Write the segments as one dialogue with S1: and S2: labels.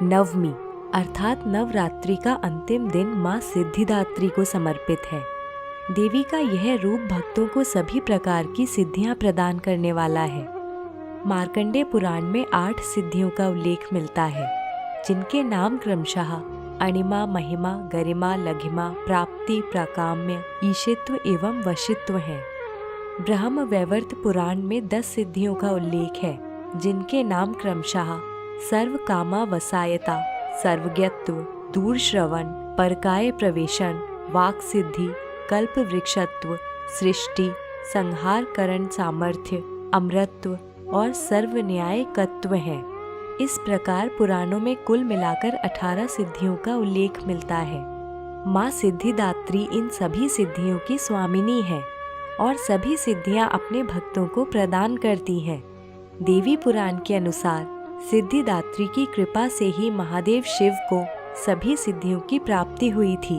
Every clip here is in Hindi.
S1: नवमी अर्थात नवरात्रि का अंतिम दिन माँ सिद्धिदात्री को समर्पित है। देवी का यह रूप भक्तों को सभी प्रकार की सिद्धियां प्रदान करने वाला है। मार्कंडेय पुराण में 8 सिद्धियों का उल्लेख मिलता है, जिनके नाम क्रमशः अणिमा, महिमा, गरिमा, लघिमा, प्राप्ति, प्राकाम्य, ईशित्व एवं वशित्व हैं। ब्रह्म वैवर्त पुराण में 10 सिद्धियों का उल्लेख है, जिनके नाम क्रमशः सर्व कामा वसायता, सर्वज्ञत्व, दूर श्रवण, परकाय प्रवेशन, वाक सिद्धि, कल्प वृक्षत्व, सृष्टि, संहार करण सामर्थ्य, अमरत्व और सर्व न्यायकत्व है। इस प्रकार पुराणों में कुल मिलाकर 18 सिद्धियों का उल्लेख मिलता है। माँ सिद्धिदात्री इन सभी सिद्धियों की स्वामिनी है और सभी सिद्धियां अपने भक्तों को प्रदान करती हैं। देवी पुराण के अनुसार सिद्धिदात्री की कृपा से ही महादेव शिव को सभी सिद्धियों की प्राप्ति हुई थी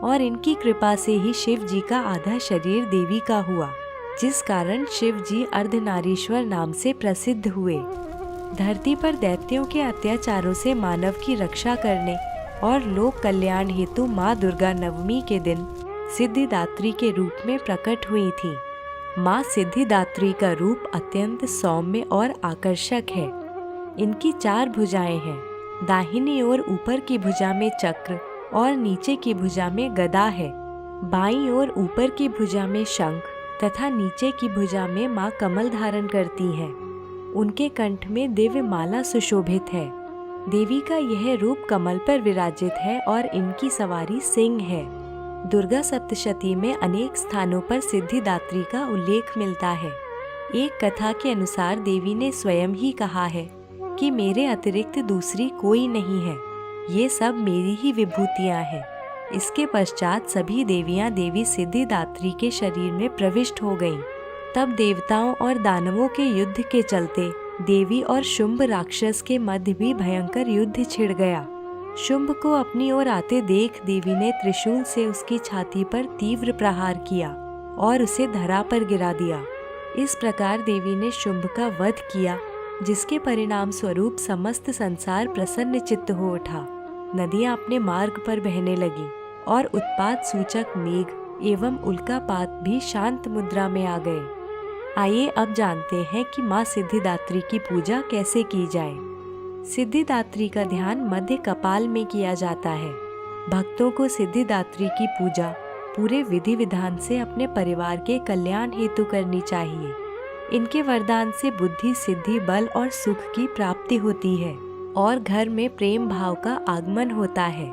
S1: और इनकी कृपा से ही शिव जी का आधा शरीर देवी का हुआ, जिस कारण शिव जी अर्धनारीश्वर नाम से प्रसिद्ध हुए। धरती पर दैत्यों के अत्याचारों से मानव की रक्षा करने और लोक कल्याण हेतु माँ दुर्गा नवमी के दिन सिद्धिदात्री के रूप में प्रकट हुई थी। माँ सिद्धिदात्री का रूप अत्यंत सौम्य और आकर्षक है। इनकी 4 भुजाएं हैं। दाहिनी ओर ऊपर की भुजा में चक्र और नीचे की भुजा में गदा है। बाईं ओर ऊपर की भुजा में शंख तथा नीचे की भुजा में माँ कमल धारण करती हैं। उनके कंठ में दिव्य माला सुशोभित है। देवी का यह रूप कमल पर विराजित है और इनकी सवारी सिंह है। दुर्गा सप्तशती में अनेक स्थानों पर सिद्धिदात्री का उल्लेख मिलता है। एक कथा के अनुसार देवी ने स्वयं ही कहा है कि मेरे अतिरिक्त दूसरी कोई नहीं है, ये सब मेरी ही विभूतियाँ हैं। इसके पश्चात सभी देवियाँ देवी सिद्धिदात्री के शरीर में प्रविष्ट हो गईं। तब देवताओं और दानवों के युद्ध के चलते देवी और शुंभ राक्षस के मध्य भी भयंकर युद्ध छिड़ गया। शुंभ को अपनी ओर आते देख देवी ने त्रिशूल से उसकी छाती पर तीव्र प्रहार किया और उसे धरा पर गिरा दिया। इस प्रकार देवी ने शुंभ का वध किया, जिसके परिणाम स्वरूप समस्त संसार प्रसन्न चित्त हो उठा। नदियां अपने मार्ग पर बहने लगी और उत्पात सूचक मेघ एवं उल्कापात भी शांत मुद्रा में आ गए। आइए अब जानते हैं कि माँ सिद्धिदात्री की पूजा कैसे की जाए। सिद्धिदात्री का ध्यान मध्य कपाल में किया जाता है। भक्तों को सिद्धिदात्री की पूजा पूरे विधि विधान से अपने परिवार के कल्याण हेतु करनी चाहिए। इनके वरदान से बुद्धि, सिद्धि, बल और सुख की प्राप्ति होती है और घर में प्रेम भाव का आगमन होता है।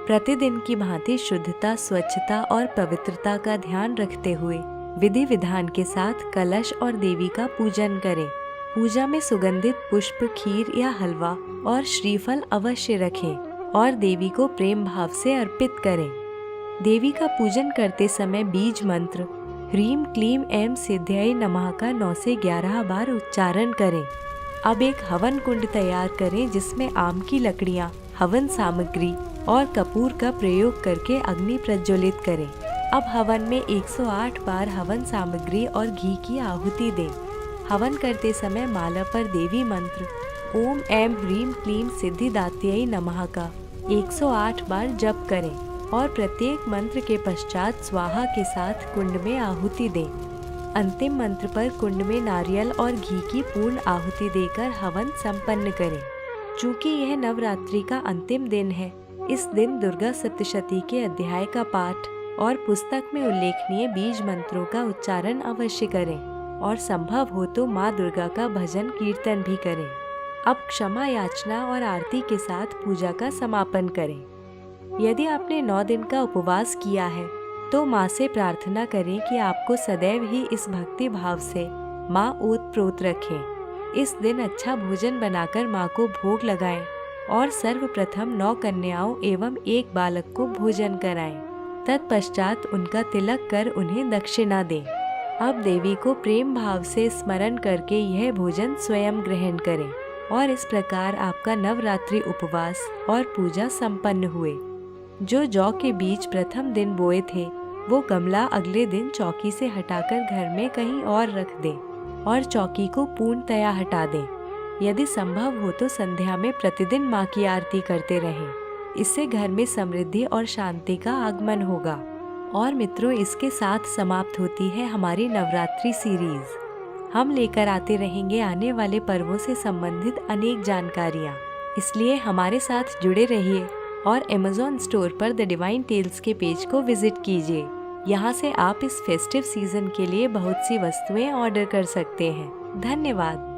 S1: प्रतिदिन की भांति शुद्धता, स्वच्छता और पवित्रता का ध्यान रखते हुए विधि विधान के साथ कलश और देवी का पूजन करें। पूजा में सुगंधित पुष्प, खीर या हलवा और श्रीफल अवश्य रखें और देवी को प्रेम भाव से अर्पित करें। देवी का पूजन करते समय बीज मंत्र ह्रीम क्लीम ऐं सिद्ध्यै नमः का 9 से 11 बार उच्चारण करें। अब एक हवन कुंड तैयार करें, जिसमें आम की लकड़ियां, हवन सामग्री और कपूर का प्रयोग करके अग्नि प्रज्वलित करें। अब हवन में 108 बार हवन सामग्री और घी की आहुति दें। हवन करते समय माला पर देवी मंत्र ओम ऐं ह्रीम क्लीम सिद्धिदात्यै नमः का 108 बार जप करें और प्रत्येक मंत्र के पश्चात स्वाहा के साथ कुंड में आहुति दें। अंतिम मंत्र पर कुंड में नारियल और घी की पूर्ण आहुति देकर हवन संपन्न करें। चूँकि यह नवरात्रि का अंतिम दिन है, इस दिन दुर्गा सप्तशती के अध्याय का पाठ और पुस्तक में उल्लेखनीय बीज मंत्रों का उच्चारण अवश्य करें और संभव हो तो माँ दुर्गा का भजन कीर्तन भी करें। अब क्षमा याचना और आरती के साथ पूजा का समापन करें। यदि आपने 9 दिन का उपवास किया है तो माँ से प्रार्थना करें कि आपको सदैव ही इस भक्ति भाव से माँ ओतप्रोत रखें। इस दिन अच्छा भोजन बनाकर माँ को भोग लगाएं और सर्वप्रथम 9 कन्याओं एवं 1 बालक को भोजन कराएं। तत्पश्चात उनका तिलक कर उन्हें दक्षिणा दें। अब देवी को प्रेम भाव से स्मरण करके यह भोजन स्वयं ग्रहण करें और इस प्रकार आपका नवरात्रि उपवास और पूजा संपन्न हुए। जो जौ के बीज प्रथम दिन बोए थे, वो गमला अगले दिन चौकी से हटाकर घर में कहीं और रख दें और चौकी को पूर्णतया हटा दें। यदि संभव हो तो संध्या में प्रतिदिन माँ की आरती करते रहें। इससे घर में समृद्धि और शांति का आगमन होगा। और मित्रों, इसके साथ समाप्त होती है हमारी नवरात्रि सीरीज। हम लेकर आते रहेंगे आने वाले पर्वों से संबंधित अनेक जानकारियाँ, इसलिए हमारे साथ जुड़े रहिए और Amazon स्टोर पर द डिवाइन टेल्स के पेज को विजिट कीजिए। यहाँ से आप इस फेस्टिव सीजन के लिए बहुत सी वस्तुएं ऑर्डर कर सकते हैं। धन्यवाद।